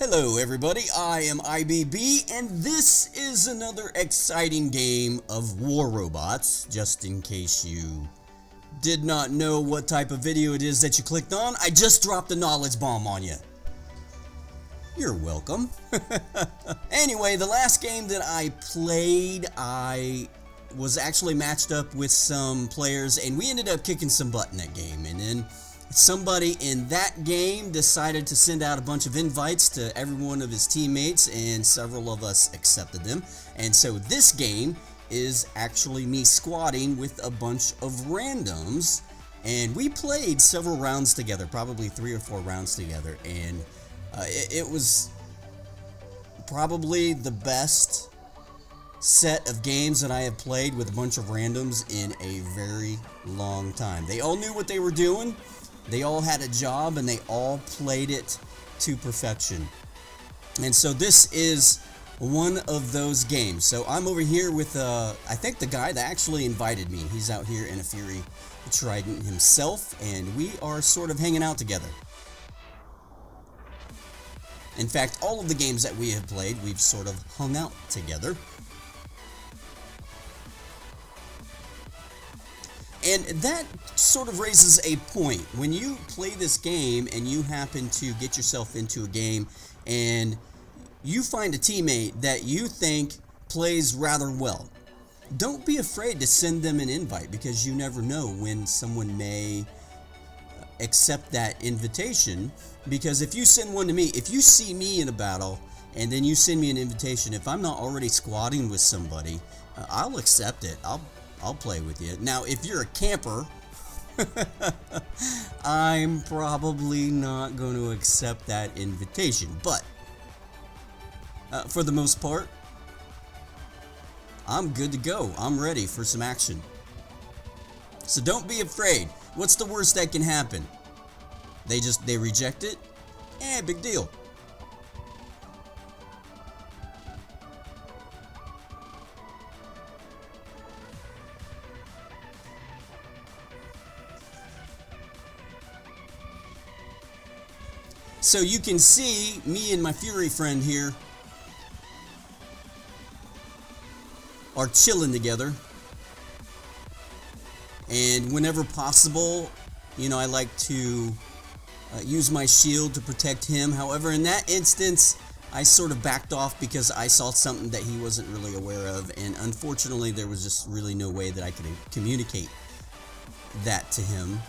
Hello everybody, I am I.B.B. and this is another exciting game of War Robots. Just in case you did not know what type of video it is that you clicked on, I just dropped a knowledge bomb on you. You're welcome. Anyway, the last game that I played, I was actually matched up with some players and we ended up kicking some butt in that game, and then somebody in that game decided to send out a bunch of invites to every one of his teammates, and several of us accepted them. And so this game is actually me squatting with a bunch of randoms, and we played several rounds together, probably 3 or 4 rounds together, and it was probably the best set of games that I have played with a bunch of randoms in a very long time. They all knew what they were doing. They all had a job and they all played it to perfection. And so this is one of those games. So I'm over here with, I think the guy that actually invited me. He's out here in a Fury Trident himself, and we are sort of hanging out together. In fact, all of the games that we have played, we've sort of hung out together. And that sort of raises a point. When you play this game and you happen to get yourself into a game and you find a teammate that you think plays rather well, don't be afraid to send them an invite, because you never know when someone may accept that invitation. Because if you send one to me, if you see me in a battle and then you send me an invitation, if I'm not already squatting with somebody, I'll accept it. I'll play with you. Now, if you're a camper, I'm probably not going to accept that invitation. But for the most part, I'm good to go. I'm ready for some action. So don't be afraid. What's the worst that can happen? They reject it? Big deal. So you can see me and my Fury friend here are chilling together, and whenever possible, you know, I like to use my shield to protect him. However, in that instance, I sort of backed off because I saw something that he wasn't really aware of, and unfortunately there was just really no way that I could communicate that to him.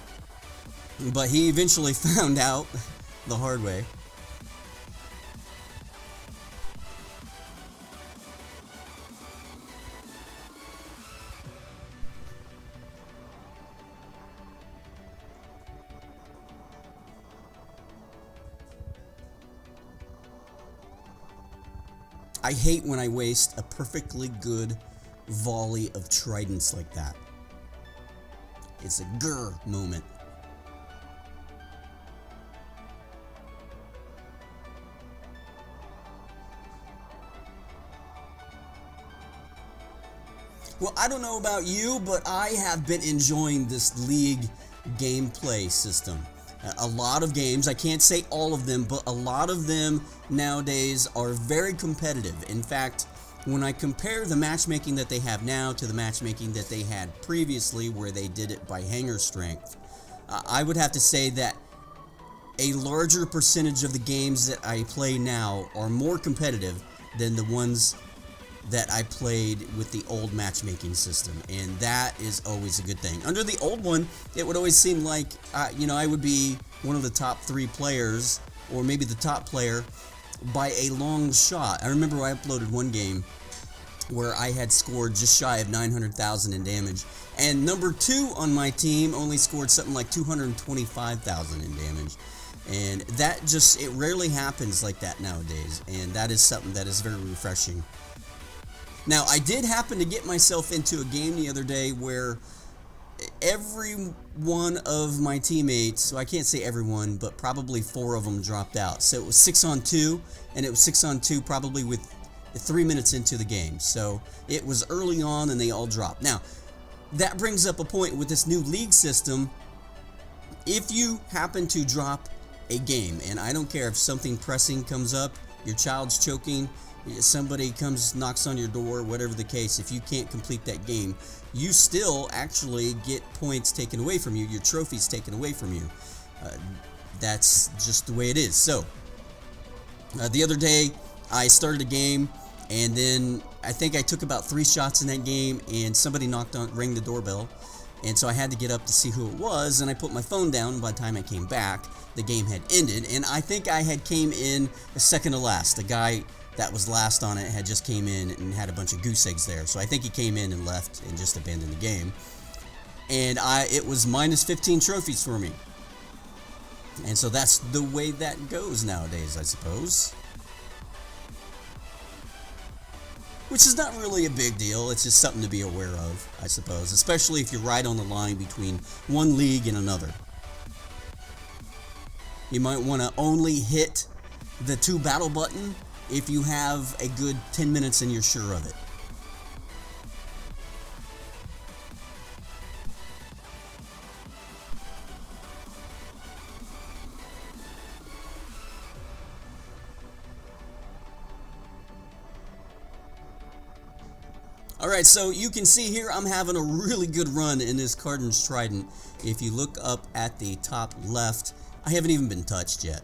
But he eventually found out the hard way. I hate when I waste a perfectly good volley of tridents like that. It's a grr moment. Well, I don't know about you, but I have been enjoying this League gameplay system. A lot of games, I can't say all of them, but a lot of them nowadays are very competitive. In fact, when I compare the matchmaking that they have now to the matchmaking that they had previously, where they did it by hanger strength, I would have to say that a larger percentage of the games that I play now are more competitive than the ones that I played with the old matchmaking system, and that is always a good thing. Under the old one, it would always seem like, you know, I would be one of the top 3 players, or maybe the top player, by a long shot. I remember I uploaded one game where I had scored just shy of 900,000 in damage, and number 2 on my team only scored something like 225,000 in damage. And that just, it rarely happens like that nowadays, and that is something that is very refreshing. Now, I did happen to get myself into a game the other day where every one of my teammates, so I can't say everyone, but probably 4 of them dropped out. So it was 6-on-2, and it was 6-on-2 probably with 3 minutes into the game. So it was early on and they all dropped. Now, that brings up a point with this new league system. If you happen to drop a game. And I don't care if something pressing comes up, your child's choking, somebody comes, knocks on your door, whatever the case, if you can't complete that game, you still actually get points taken away from you, your trophies taken away from you. That's just the way it is. So, the other day, I started a game, and then I think I took about 3 shots in that game, and somebody rang the doorbell, and so I had to get up to see who it was, and I put my phone down, and by the time I came back, the game had ended, and I think I had came in second to last. The guy that was last on it had just came in and had a bunch of goose eggs there, so I think he came in and left and just abandoned the game, and it was minus 15 trophies for me. And so that's the way that goes nowadays, I suppose. Which is not really a big deal, it's just something to be aware of, I suppose. Especially if you're right on the line between one league and another. You might want to only hit the 2 battle button if you have a good 10 minutes and you're sure of it. Alright, so you can see here I'm having a really good run in this Cardin's Trident. If you look up at the top left, I haven't even been touched yet.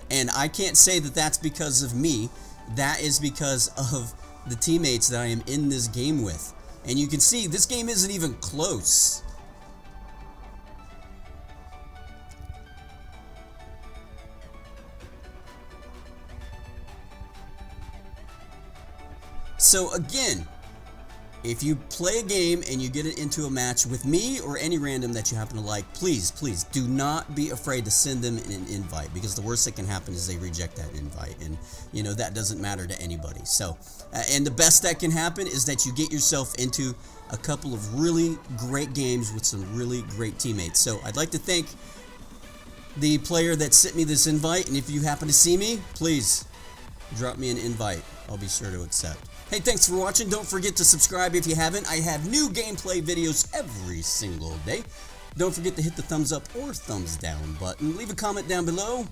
And I can't say that that's because of me. That is because of the teammates that I am in this game with. And you can see this game isn't even close. So again, if you play a game and you get it into a match with me or any random that you happen to like, please do not be afraid to send them an invite, because the worst that can happen is they reject that invite, and you know that doesn't matter to anybody. So and the best that can happen is that you get yourself into a couple of really great games with some really great teammates. So I'd like to thank the player that sent me this invite, and if you happen to see me, please drop me an invite. I'll be sure to accept. Hey, thanks for watching. Don't forget to subscribe if you haven't. I have new gameplay videos every single day. Don't forget to hit the thumbs up or thumbs down button. Leave a comment down below.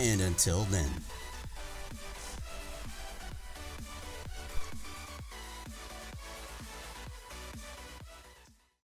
And until then.